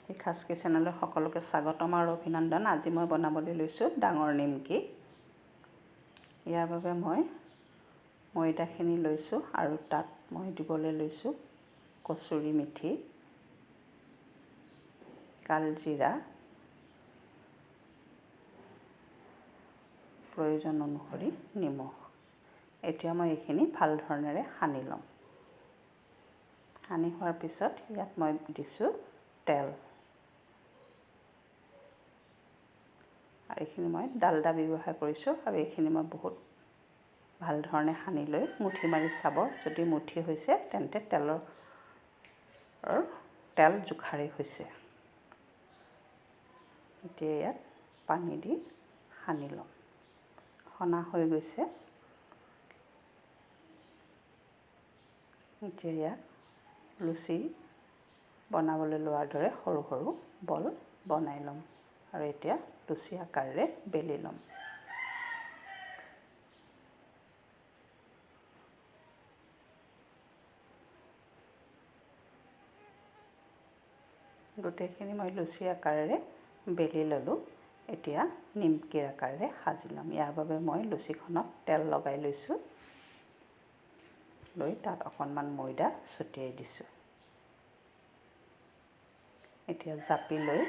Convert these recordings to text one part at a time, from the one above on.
শিখাজ কিচেনলৈ সকলোকে স্বাগতম আৰু অভিনন্দন। আজি মই বনাবলৈ লৈছোঁ ডাঙৰ নিমকি। ইয়াৰ বাবে মই ময়দাখিনি লৈছোঁ আৰু তাত মই দিবলৈ লৈছোঁ কচুৰি মেথি, কালজিৰা, প্ৰয়োজন অনুসৰি নিমখ। এতিয়া মই এইখিনি ভাল ধৰণেৰে সানি ল'ম। সানি হোৱাৰ পিছত ইয়াত মই দিছোঁ তেল। আৰু এইখিনি মই ডালডা ব্যৱহাৰ কৰিছোঁ আৰু এইখিনি মই বহুত ভাল ধৰণে সানি লৈ মুঠি মাৰি চাব। যদি মুঠি হৈছে তেন্তে তেল জোখাৰে হৈছে। এতিয়া ইয়াত পানী দি সানি ল'ম। সনা হৈ গৈছে। এতিয়া ইয়াত লুচি বনাবলৈ লোৱাৰ দৰে সৰু সৰু বল বনাই ল'ম আৰু এতিয়া লুচি আকাৰেৰে বেলি ল'ম। গোটেইখিনি মই লুচি আকাৰেৰে বেলি ল'লোঁ। এতিয়া নিমকিৰ আকাৰেৰে সাজি ল'ম। ইয়াৰ বাবে মই লুচিখনত তেল লগাই লৈছোঁ। লৈ তাত অকণমান ময়দা ছটিয়াই দিছোঁ। এতিয়া জাপি লৈ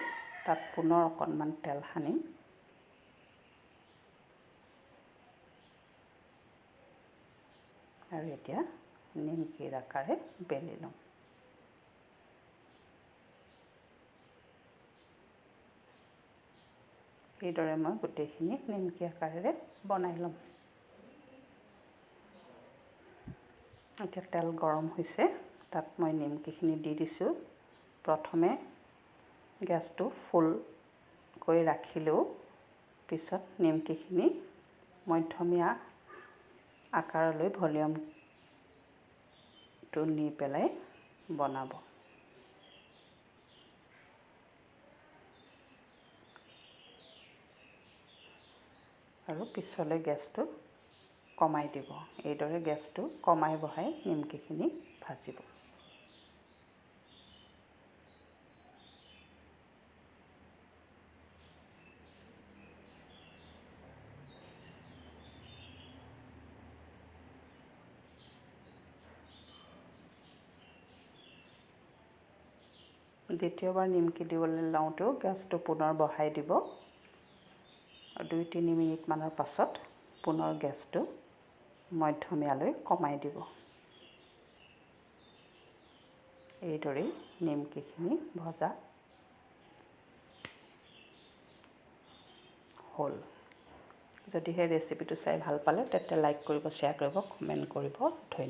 তাত পুনৰ অকণমান তেল সানিম। আৰু এতিয়া নিমকিৰ আকাৰে বেলি ল'ম। এইদৰে মই গোটেইখিনি নিমকি আকাৰেৰে বনাই ল'ম। এতিয়া তেল গৰম হৈছে, তাত মই নিমকিখিনি দি দিছোঁ। প্ৰথমে গেছটো ফুলকৈ ৰাখিলেও পিছত নিমকিখিনি মধ্যমীয়া আকাৰলৈ ভলিউমটো নি পেলাই বনাব। আৰু পিছলৈ গেছটো কমাই দিব। এইদৰে গেছটো কমাই বঢ়াই নিমকিখিনি ভাজিব। দ্বিতীয়বাৰ নিমকি দিবলৈ লওঁতেও গেছটো পুনৰ বঢ়াই দিব। 2-3 মিনিটমানৰ পাছত পুনৰ গেছটো মধ্যমীয়ালৈ কমাই দিব। এইদৰেই নিমকিখিনি ভজা হ'ল। যদিহে ৰেচিপিটো চাই ভাল পালে তেন্তে লাইক কৰিব, শ্বেয়াৰ কৰিব, কমেণ্ট কৰিব। ধন্যবাদ।